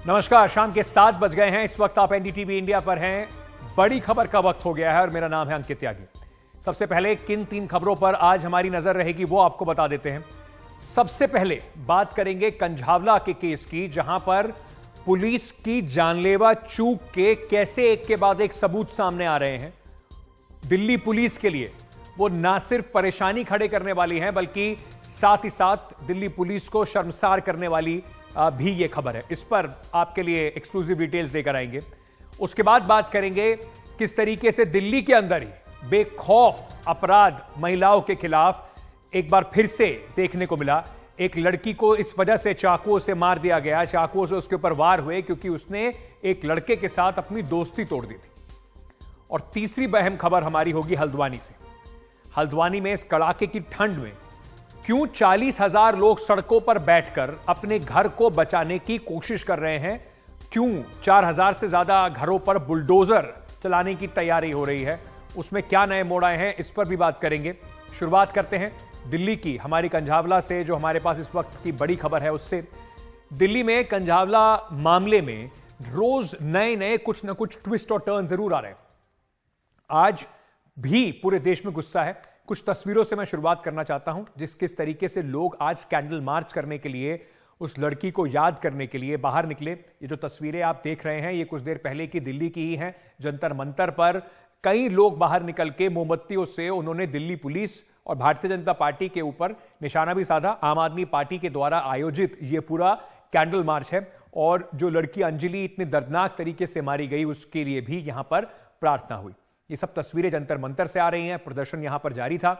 नमस्कार, शाम के 7 बज गए हैं। इस वक्त आप एनडीटीवी इंडिया पर हैं। बड़ी खबर का वक्त हो गया है और मेरा नाम है अंकित त्यागी। सबसे पहले किन 3 खबरों पर आज हमारी नजर रहेगी वो आपको बता देते हैं। सबसे पहले बात करेंगे कंझावला के केस की, जहां पर पुलिस की जानलेवा चूक के कैसे एक के बाद एक सबूत सामने आ रहे हैं। दिल्ली पुलिस के लिए वो ना सिर्फ परेशानी खड़े करने वाली है, बल्कि साथ ही साथ दिल्ली पुलिस को शर्मसार करने वाली भी ये खबर है। इस पर आपके लिए एक्सक्लूसिव डिटेल्स लेकर आएंगे। उसके बाद बात करेंगे किस तरीके से दिल्ली के अंदर ही बेखौफ अपराध महिलाओं के खिलाफ एक बार फिर से देखने को मिला। एक लड़की को इस वजह से चाकुओं से मार दिया गया, चाकुओं से उसके ऊपर वार हुए क्योंकि उसने एक लड़के के साथ अपनी दोस्ती तोड़ दी थी। और तीसरी अहम खबर हमारी होगी हल्द्वानी से। हल्द्वानी में इस कड़ाके की ठंड में क्यों 40,000 लोग सड़कों पर बैठकर अपने घर को बचाने की कोशिश कर रहे हैं, क्यों 4,000 से ज्यादा घरों पर बुलडोजर चलाने की तैयारी हो रही है, उसमें क्या नए मोड़ आए हैं, इस पर भी बात करेंगे। शुरुआत करते हैं दिल्ली की, हमारी कंझावला से, जो हमारे पास इस वक्त की बड़ी खबर है उससे। दिल्ली में कंझावला मामले में रोज नए नए कुछ ना कुछ ट्विस्ट और टर्न जरूर आ रहे हैं। आज भी पूरे देश में गुस्सा है। कुछ तस्वीरों से मैं शुरुआत करना चाहता हूं, किस तरीके से लोग आज कैंडल मार्च करने के लिए, उस लड़की को याद करने के लिए बाहर निकले। ये जो तस्वीरें आप देख रहे हैं, ये कुछ देर पहले की दिल्ली की ही हैं। जंतर मंतर पर कई लोग बाहर निकल के मोमबत्तियों से उन्होंने दिल्ली पुलिस और भारतीय जनता पार्टी के ऊपर निशाना भी साधा। आम आदमी पार्टी के द्वारा आयोजित ये पूरा कैंडल मार्च है और जो लड़की अंजलि इतने दर्दनाक तरीके से मारी गई, उसके लिए भी यहां पर प्रार्थना हुई। ये सब तस्वीरें जंतर मंतर से आ रही हैं। प्रदर्शन यहां पर जारी था।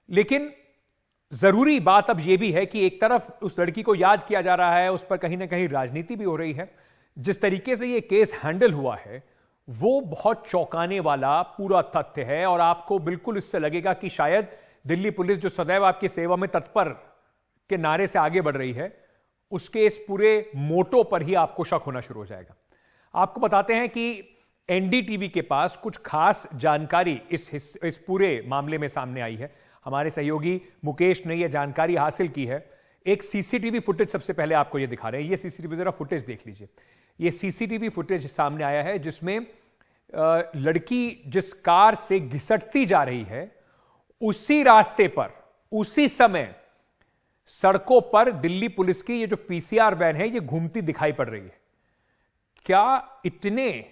लेकिन जरूरी बात अब यह भी है कि एक तरफ उस लड़की को याद किया जा रहा है, उस पर कहीं ना कहीं राजनीति भी हो रही है। जिस तरीके से यह केस हैंडल हुआ है वो बहुत चौंकाने वाला पूरा तथ्य है और आपको बिल्कुल इससे लगेगा कि शायद दिल्ली पुलिस, जो सदैव आपकी सेवा में तत्पर के नारे से आगे बढ़ रही है, उसके इस पूरे मोटो पर ही आपको शक होना शुरू हो जाएगा। आपको बताते हैं कि एनडीटीवी के पास कुछ खास जानकारी इस पूरे मामले में सामने आई है। हमारे सहयोगी मुकेश ने यह जानकारी हासिल की है। एक सीसीटीवी फुटेज सबसे पहले आपको यह दिखा रहे हैं। यह सीसीटीवी जरा फुटेज देख लीजिए। यह सीसीटीवी फुटेज सामने आया है जिसमें लड़की जिस कार से घिसटती जा रही है, उसी रास्ते पर उसी समय सड़कों पर दिल्ली पुलिस की ये जो पीसीआर वैन है, ये घूमती दिखाई पड़ रही है। क्या इतने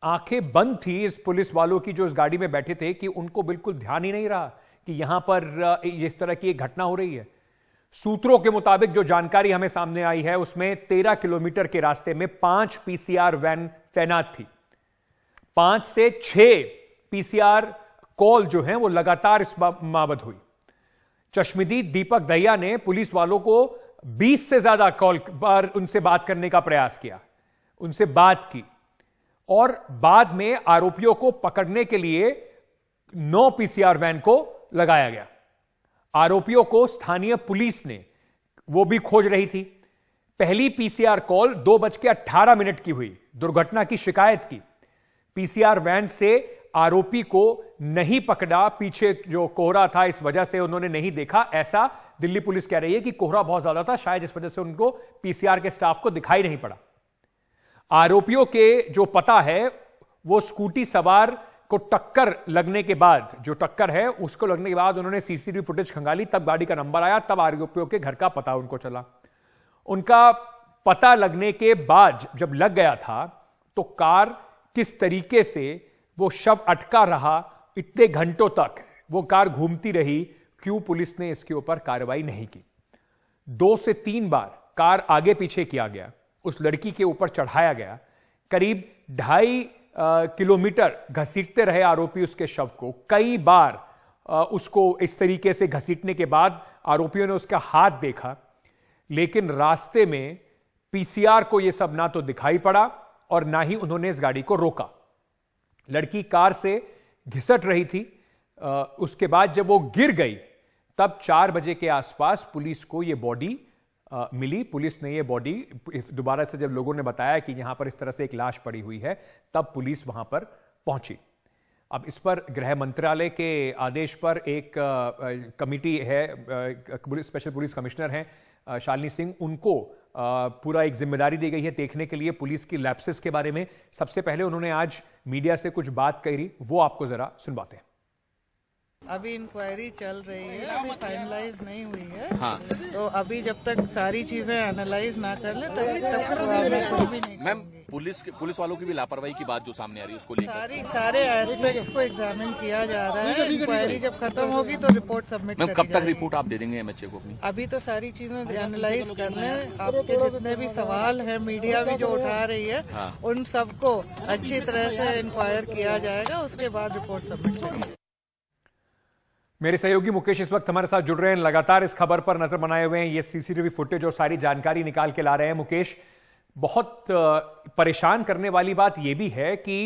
आंखें बंद थी इस पुलिस वालों की जो इस गाड़ी में बैठे थे कि उनको बिल्कुल ध्यान ही नहीं रहा कि यहां पर इस तरह की एक घटना हो रही है। सूत्रों के मुताबिक जो जानकारी हमें सामने आई है उसमें 13 किलोमीटर के रास्ते में 5 पीसीआर वैन तैनात थी। 5 से 6 पीसीआर कॉल जो है वो लगातार इस बाबत हुई। चश्मदीद दीपक दहिया ने पुलिस वालों को 20 से ज्यादा कॉल पर उनसे बात करने का प्रयास किया, उनसे बात की और बाद में आरोपियों को पकड़ने के लिए 9 पीसीआर वैन को लगाया गया। आरोपियों को स्थानीय पुलिस ने, वो भी खोज रही थी। पहली पीसीआर कॉल 2:18 की हुई, दुर्घटना की शिकायत की। पीसीआर वैन से आरोपी को नहीं पकड़ा, पीछे जो कोहरा था इस वजह से उन्होंने नहीं देखा, ऐसा दिल्ली पुलिस कह रही है कि कोहरा बहुत ज्यादा था, शायद इस वजह से उनको पीसीआर के स्टाफ को दिखाई नहीं पड़ा। आरोपियों के जो पता है, वो स्कूटी सवार को टक्कर लगने के बाद, जो टक्कर है उसको लगने के बाद उन्होंने सीसीटीवी फुटेज खंगाली, तब गाड़ी का नंबर आया, तब आरोपियों के घर का पता उनको चला। उनका पता लगने के बाद जब लग गया था तो कार किस तरीके से वो शव अटका रहा, इतने घंटों तक वो कार घूमती रही, क्यों पुलिस ने इसके ऊपर कार्रवाई नहीं की। 2 से 3 बार कार आगे पीछे किया गया, उस लड़की के ऊपर चढ़ाया गया, करीब 2.5 किलोमीटर घसीटते रहे आरोपी उसके शव को। कई बार उसको इस तरीके से घसीटने के बाद आरोपियों ने उसका हाथ देखा, लेकिन रास्ते में पीसीआर को यह सब ना तो दिखाई पड़ा और ना ही उन्होंने इस गाड़ी को रोका। लड़की कार से घिसट रही थी। उसके बाद जब वो गिर गई तब 4 बजे के आसपास पुलिस को यह बॉडी मिली। पुलिस ने यह बॉडी दोबारा से, जब लोगों ने बताया कि यहां पर इस तरह से एक लाश पड़ी हुई है, तब पुलिस वहां पर पहुंची। अब इस पर गृह मंत्रालय के आदेश पर एक कमिटी है, स्पेशल पुलिस कमिश्नर हैं शालिनी सिंह, उनको पूरा एक जिम्मेदारी दी गई है देखने के लिए पुलिस की लैप्सेस के बारे में। सबसे पहले उन्होंने आज मीडिया से कुछ बात कही, वो आपको जरा सुनवाते हैं। अभी इंक्वायरी चल रही है, अभी फाइनलाइज नहीं हुई है। हाँ। तो अभी जब तक सारी चीजें एनालाइज ना कर ले तभी तक कुछ भी नहीं मैम, पुलिस वालों की भी लापरवाही की बात जो सामने आ रही है उसको लेकर सारे एस्पेक्ट्स को एग्जामिन किया जा रहा है। इंक्वायरी जब खत्म होगी तो रिपोर्ट सबमिट मैम, कब तक रिपोर्ट आप दे देंगे एमएचए को अपनी? अभी तो सारी चीजें एनालाइज कर लें। आपके जितने भी सवाल है मीडिया भी जो उठा रही है, हाँ। उन सबको अच्छी तरह से इंक्वायर किया जाएगा, उसके बाद रिपोर्ट सबमिट करेंगे। मेरे सहयोगी मुकेश इस वक्त हमारे साथ जुड़ रहे हैं, लगातार इस खबर पर नजर बनाए हुए हैं। ये सीसीटीवी फुटेज और सारी जानकारी निकाल के ला रहे हैं। मुकेश, बहुत परेशान करने वाली बात यह भी है कि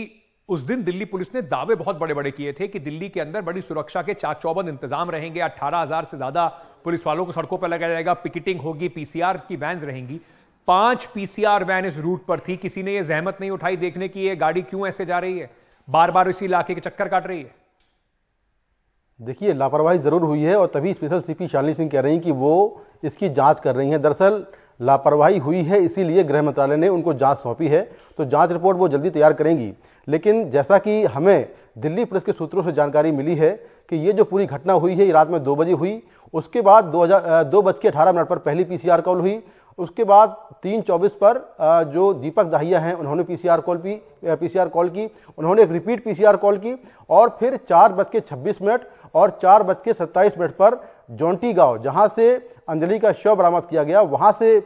उस दिन दिल्ली पुलिस ने दावे बहुत बड़े बड़े किए थे कि दिल्ली के अंदर बड़ी सुरक्षा के चाक चौबंद इंतजाम रहेंगे, 18,000 से ज्यादा पुलिस वालों को सड़कों पर लगाया जाएगा, पिकेटिंग होगी, पीसीआर की वैन रहेंगी। 5 पीसीआर वैन इस रूट पर थी। किसी ने यह जहमत नहीं उठाई देखने की ये गाड़ी क्यों ऐसे जा रही है, बार बार इसी इलाके के चक्कर काट रही है? देखिए, लापरवाही जरूर हुई है और तभी स्पेशल सीपी शालिनी सिंह कह रही हैं कि वो इसकी जांच कर रही हैं। दरअसल लापरवाही हुई है, इसीलिए गृह मंत्रालय ने उनको जांच सौंपी है, तो जांच रिपोर्ट वो जल्दी तैयार करेंगी। लेकिन जैसा कि हमें दिल्ली पुलिस के सूत्रों से जानकारी मिली है कि ये जो पूरी घटना हुई है ये रात में 2 बजे हुई। उसके बाद 2:18 पर पहली पीसीआर कॉल हुई। उसके बाद 3:24 पर जो दीपक दाहिया हैं उन्होंने पीसीआर कॉल की। उन्होंने एक रिपीट पीसीआर कॉल की और फिर 4:26 और 4:27 पर जोंटी गांव, जहां से अंजलि का शव बरामद किया गया, वहां से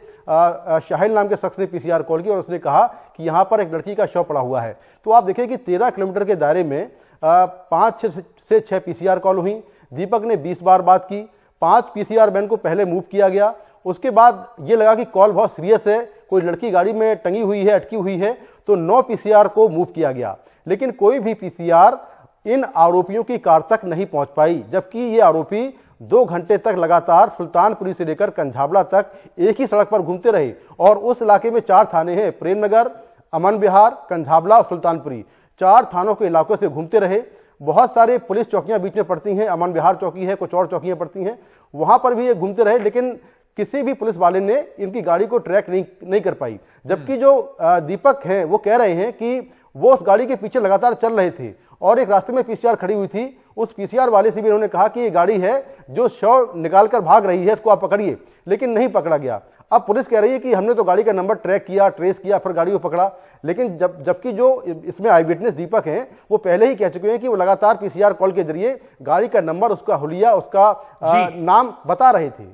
शाहिल नाम के शख्स ने पीसीआर कॉल की और उसने कहा कि यहां पर एक लड़की का शव पड़ा हुआ है। तो आप देखिए कि 13 किलोमीटर के दायरे में 5 से 6 पीसीआर कॉल हुई। दीपक ने 20 बार बात की। 5 पीसीआर वैन को पहले मूव किया गया। उसके बाद ये लगा कि कॉल बहुत सीरियस है, कोई लड़की गाड़ी में टंगी हुई है, अटकी हुई है, तो 9 पीसीआर को मूव किया गया। लेकिन कोई भी पीसीआर इन आरोपियों की कार तक नहीं पहुंच पाई, जबकि ये आरोपी 2 घंटे तक लगातार सुल्तानपुरी से लेकर कंझाबला तक एक ही सड़क पर घूमते रहे। और उस इलाके में 4 थाने हैं, प्रेमनगर, अमन विहार, कंझाबला और सुल्तानपुरी। 4 थानों के इलाकों से घूमते रहे। बहुत सारे पुलिस चौकियां बीच में पड़ती हैं, अमन विहार चौकी है, कुछ और चौकियां पड़ती हैं, वहां पर भी ये घूमते रहे। लेकिन किसी भी पुलिस वाले ने इनकी गाड़ी को ट्रैक नहीं कर पाई। जबकि जो दीपक हैं वो कह रहे हैं कि वो उस गाड़ी के पीछे लगातार चल रहे थे और एक रास्ते में पीसीआर खड़ी हुई थी। उस पीसीआर वाले से भी उन्होंने कहा कि ये गाड़ी है जो शव निकालकर भाग रही है, इसको आप पकड़िए, लेकिन नहीं पकड़ा गया। अब पुलिस कह रही है कि हमने तो गाड़ी का नंबर ट्रैक किया, ट्रेस किया, फिर गाड़ी को पकड़ा। लेकिन जबकि जो इसमें आई विटनेस दीपक हैं वो पहले ही कह चुके हैं कि वो लगातार पीसीआर कॉल के जरिए गाड़ी का नंबर, उसका हुलिया, उसका नाम बता रहे थे।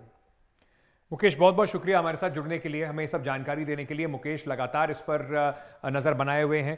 मुकेश, बहुत बहुत शुक्रिया हमारे साथ जुड़ने के लिए, हमें सब जानकारी देने के लिए। मुकेश लगातार इस पर नजर बनाए हुए हैं।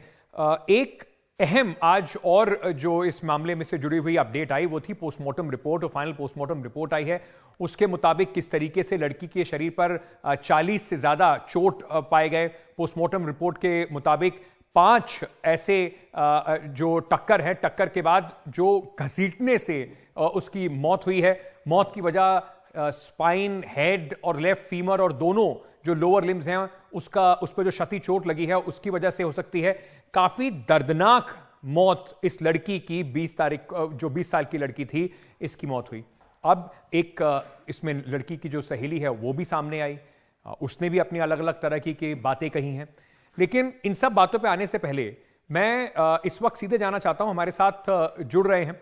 एक अहम आज और जो इस मामले में से जुड़ी हुई अपडेट आई वो थी पोस्टमार्टम रिपोर्ट, और फाइनल पोस्टमार्टम रिपोर्ट आई है। उसके मुताबिक किस तरीके से लड़की के शरीर पर 40 से ज्यादा चोट पाए गए। पोस्टमार्टम रिपोर्ट के मुताबिक 5 ऐसे जो टक्कर है, टक्कर के बाद जो घसीटने से उसकी मौत हुई है। मौत की वजह स्पाइन, हेड और लेफ्ट फीमर और दोनों जो लोअर लिम्स हैं उस पर जो क्षति चोट लगी है उसकी वजह से हो सकती है। काफी दर्दनाक मौत इस लड़की की 20 साल की लड़की थी, इसकी मौत हुई। अब एक इसमें लड़की की जो सहेली है वो भी सामने आई, उसने भी अपनी अलग अलग तरह की बातें कही हैं। लेकिन इन सब बातों पे आने से पहले मैं इस वक्त सीधे जाना चाहता हूं, हमारे साथ जुड़ रहे हैं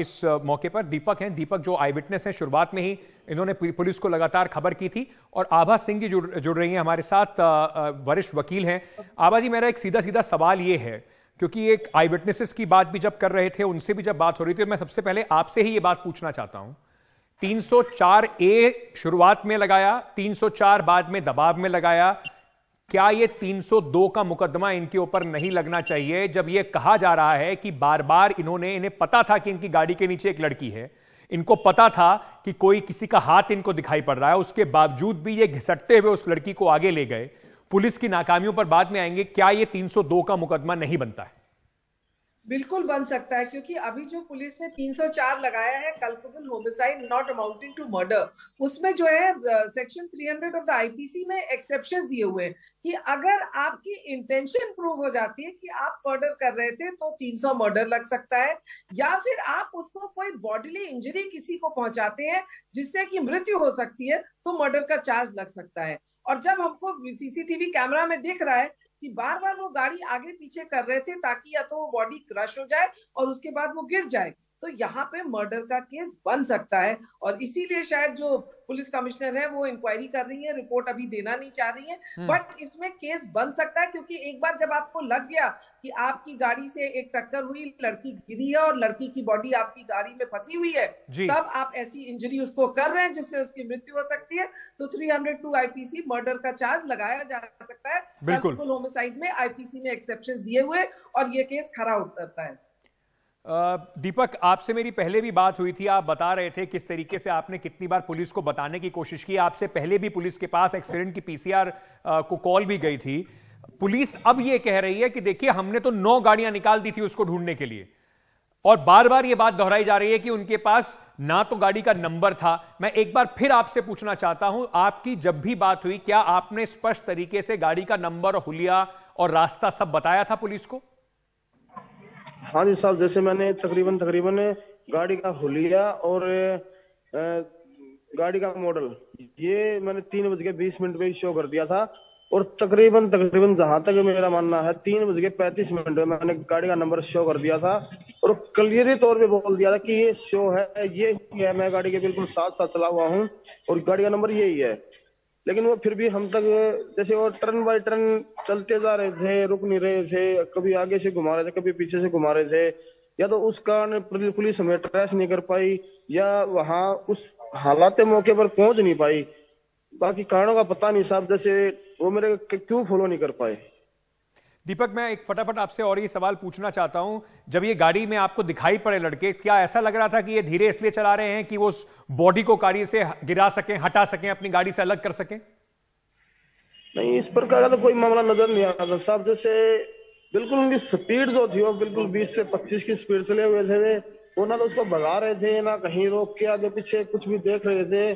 इस मौके पर दीपक हैं। दीपक जो आई विटनेस हैं, शुरुआत में ही इन्होंने पुलिस को लगातार खबर की थी। और आभा सिंह जी जुड़ रही हैं हमारे साथ, वरिष्ठ वकील हैं। आभा जी, मेरा एक सीधा सीधा सवाल ये है, क्योंकि एक आई विटनेसेस की बात भी जब कर रहे थे, उनसे भी जब बात हो रही थी, तो मैं सबसे पहले आपसे ही ये बात पूछना चाहता हूं। 304A शुरुआत में लगाया, 304 बाद में दबाव में लगाया, क्या ये 302 का मुकदमा इनके ऊपर नहीं लगना चाहिए, जब ये कहा जा रहा है कि बार बार इन्हें पता था कि इनकी गाड़ी के नीचे एक लड़की है, इनको पता था कि कोई किसी का हाथ इनको दिखाई पड़ रहा है, उसके बावजूद भी ये घिसटते हुए उस लड़की को आगे ले गए। पुलिस की नाकामियों पर बाद में आएंगे, क्या ये 302 का मुकदमा नहीं बनता है? बिल्कुल बन सकता है, क्योंकि अभी जो पुलिस ने 304 लगाया है, culpable homicide not amounting to murder, उसमें जो है सेक्शन 300 ऑफ द आईपीसी में एक्सेप्शन दिए हुए हैं कि अगर आपकी इंटेंशन प्रूव हो जाती है कि आप मर्डर कर रहे थे तो 300 मर्डर लग सकता है, या फिर आप उसको कोई बॉडीली इंजरी किसी को पहुंचाते हैं जिससे कि मृत्यु हो सकती है तो मर्डर का चार्ज लग सकता है। और जब हमको सीसीटीवी कैमरा में दिख रहा है कि बार बार वो गाड़ी आगे पीछे कर रहे थे ताकि या तो वो बॉडी क्रश हो जाए और उसके बाद वो गिर जाए, तो यहाँ पे मर्डर का केस बन सकता है। और इसीलिए शायद जो पुलिस कमिश्नर है वो इंक्वायरी कर रही है, रिपोर्ट अभी देना नहीं चाह रही है, बट इसमें केस बन सकता है, क्योंकि एक बार जब आपको लग गया कि आपकी गाड़ी से एक टक्कर हुई, लड़की गिरी है और लड़की की बॉडी आपकी गाड़ी में फंसी हुई है, तब आप ऐसी इंजरी उसको कर रहे हैं जिससे उसकी मृत्यु हो सकती है, तो 302 आईपीसी मर्डर का चार्ज लगाया जा सकता है। बिल्कुल होमिसाइड में आईपीसी में एक्सेप्शन दिए हुए और ये केस खरा उतरता है। दीपक, आपसे मेरी पहले भी बात हुई थी, आप बता रहे थे किस तरीके से आपने कितनी बार पुलिस को बताने की कोशिश की, आपसे पहले भी पुलिस के पास एक्सीडेंट की पीसीआर को कॉल भी गई थी। पुलिस अब यह कह रही है कि देखिए हमने तो 9 गाड़ियां निकाल दी थी उसको ढूंढने के लिए, और बार बार यह बात दोहराई जा रही है कि उनके पास ना तो गाड़ी का नंबर था। मैं एक बार फिर आपसे पूछना चाहता हूं, आपकी जब भी बात हुई क्या आपने स्पष्ट तरीके से गाड़ी का नंबर, हुलिया और रास्ता सब बताया था पुलिस को? हाँ जी साहब, जैसे मैंने तकरीबन गाड़ी का हुलिया और गाड़ी का मॉडल ये मैंने 3:20 पे शो कर दिया था, और तकरीबन जहां तक मेरा मानना है 3:35 में मैंने गाड़ी का नंबर शो कर दिया था और क्लियरली तौर पे बोल दिया था कि ये शो है, ये है, मैं गाड़ी के बिल्कुल साथ चला हुआ हूँ और गाड़ी का नंबर यही है। लेकिन वो फिर भी हम तक जैसे वो टर्न बाय टर्न चलते जा रहे थे, रुक नहीं रहे थे, कभी आगे से घुमा रहे थे, कभी पीछे से घुमा रहे थे, या तो उस कारण पुलिस हमें ट्रेस नहीं कर पाई या वहां उस हालात मौके पर पहुंच नहीं पाई। बाकी कारणों का पता नहीं साहब, जैसे वो मेरे क्यों फॉलो नहीं कर पाए। दीपक, मैं एक फटाफट आपसे और ये सवाल पूछना चाहता हूं, जब ये गाड़ी में आपको दिखाई पड़े लड़के, क्या ऐसा लग रहा था कि ये धीरे इसलिए चला रहे हैं कि वो उस बॉडी को गाड़ी से गिरा सकें, हटा सकें, अपनी गाड़ी से अलग कर सकें? नहीं, इस प्रकार का तो कोई मामला नजर नहीं आ रहा था साहब। जैसे बिल्कुल उनकी स्पीड जो थी वो बिल्कुल 20 से 25 की स्पीड चले हुए थे वो ना तो उसको भगा रहे थे, ना कहीं रोक के आगे पीछे कुछ भी देख रहे थे,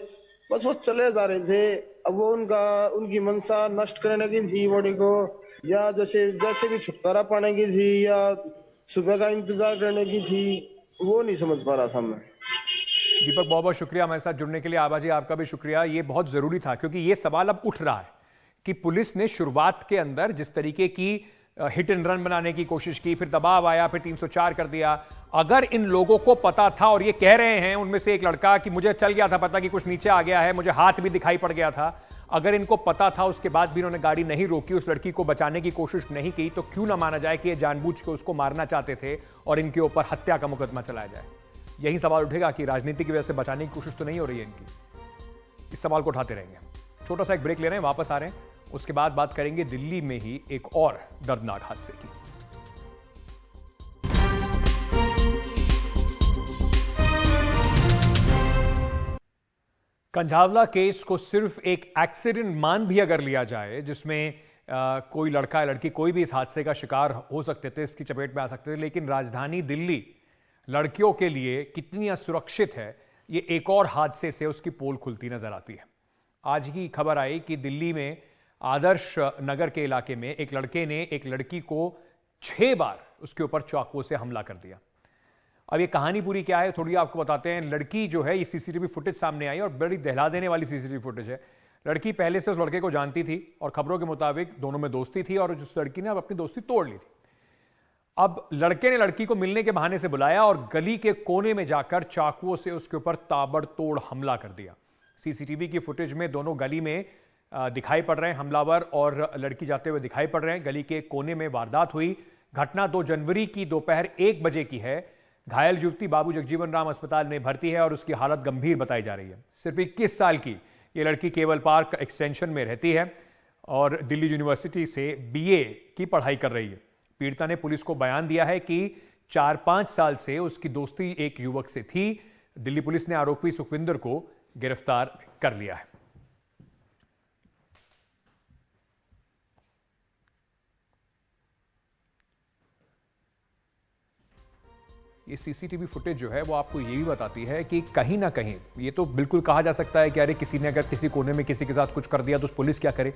बस वो चले जा रहे थे। अब वो उनकी मंशा नष्ट करने की थी बॉडी को, या जैसे भी छुटकारा पाने की थी, या सुबह का इंतजार करने की थी, वो नहीं समझ पा रहा था मैं। दीपक, बहुत बहुत शुक्रिया हमारे साथ जुड़ने के लिए। आबाजी, आपका भी शुक्रिया। ये बहुत जरूरी था क्योंकि ये सवाल अब उठ रहा है कि पुलिस ने शुरुआत के अंदर जिस तरीके की हिट एंड रन बनाने की कोशिश की, फिर दबाव आया, फिर 304 कर दिया। अगर इन लोगों को पता था, और ये कह रहे हैं उनमें से एक लड़का कि मुझे चल गया था पता कि कुछ नीचे आ गया है, मुझे हाथ भी दिखाई पड़ गया था, अगर इनको पता था उसके बाद भी इन्होंने गाड़ी नहीं रोकी, उस लड़की को बचाने की कोशिश नहीं की, तो क्यों ना माना जाए कि ये जानबूझ के उसको मारना चाहते थे और इनके ऊपर हत्या का मुकदमा चलाया जाए? यही सवाल उठेगा कि राजनीति की वजह से बचाने की कोशिश तो नहीं हो रही है इनकी। इस सवाल को उठाते रहेंगे। छोटा सा एक ब्रेक ले रहे हैं, वापस आ रहे हैं, उसके बाद बात करेंगे दिल्ली में ही एक और दर्दनाक हादसे की। कंझावला केस को सिर्फ एक एक्सीडेंट मान भी अगर लिया जाए, जिसमें कोई लड़का या लड़की कोई भी इस हादसे का शिकार हो सकते थे, इसकी चपेट में आ सकते थे, लेकिन राजधानी दिल्ली लड़कियों के लिए कितनी असुरक्षित है, ये एक और हादसे से उसकी पोल खुलती नजर आती है। आज ही खबर आई कि दिल्ली में आदर्श नगर के इलाके में एक लड़के ने एक लड़की को 6 बार उसके ऊपर चाकू से हमला कर दिया। अब ये कहानी पूरी क्या है थोड़ी आपको बताते हैं। लड़की जो है, ये सीसीटीवी फुटेज सामने आई और बड़ी दहला देने वाली सीसीटीवी फुटेज है। लड़की पहले से उस लड़के को जानती थी और खबरों के मुताबिक दोनों में दोस्ती थी, और उस लड़की ने अब अपनी दोस्ती तोड़ ली थी। अब लड़के ने लड़की को मिलने के बहाने से बुलाया और गली के कोने में जाकर चाकुओं से उसके ऊपर ताबड़तोड़ हमला कर दिया। सीसीटीवी की फुटेज में दोनों गली में दिखाई पड़ रहे हैं, हमलावर और लड़की जाते हुए दिखाई पड़ रहे हैं। गली के कोने में वारदात हुई। घटना 2 जनवरी की दोपहर 1 बजे की है। घायल युवती बाबू जगजीवन राम अस्पताल में भर्ती है और उसकी हालत गंभीर बताई जा रही है। सिर्फ 21 साल की ये लड़की केवल पार्क एक्सटेंशन में रहती है और दिल्ली यूनिवर्सिटी से BA की पढ़ाई कर रही है। पीड़िता ने पुलिस को बयान दिया है कि 4-5 साल से उसकी दोस्ती एक युवक से थी। दिल्ली पुलिस ने आरोपी सुखविंदर को गिरफ्तार कर लिया है। ये सीसीटीवी फुटेज जो है वो आपको ये भी बताती है कि कहीं ना कहीं ये तो बिल्कुल कहा जा सकता है कि अरे किसी ने अगर किसी कोने में किसी के साथ कुछ कर दिया तो पुलिस क्या करे,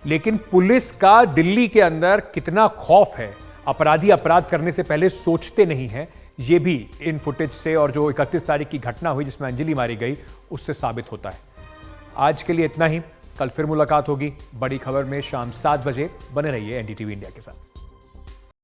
लेकिन पुलिस का दिल्ली के अंदर कितना खौफ है, अपराधी अपराध करने से पहले सोचते नहीं है, ये भी इन फुटेज से और जो 31 तारीख की घटना हुई जिसमें अंजलि मारी गई उससे साबित होता है। आज के लिए इतना ही, कल फिर मुलाकात होगी बड़ी खबर में शाम 7 बजे। बने रहिए एनडीटीवी इंडिया के साथ।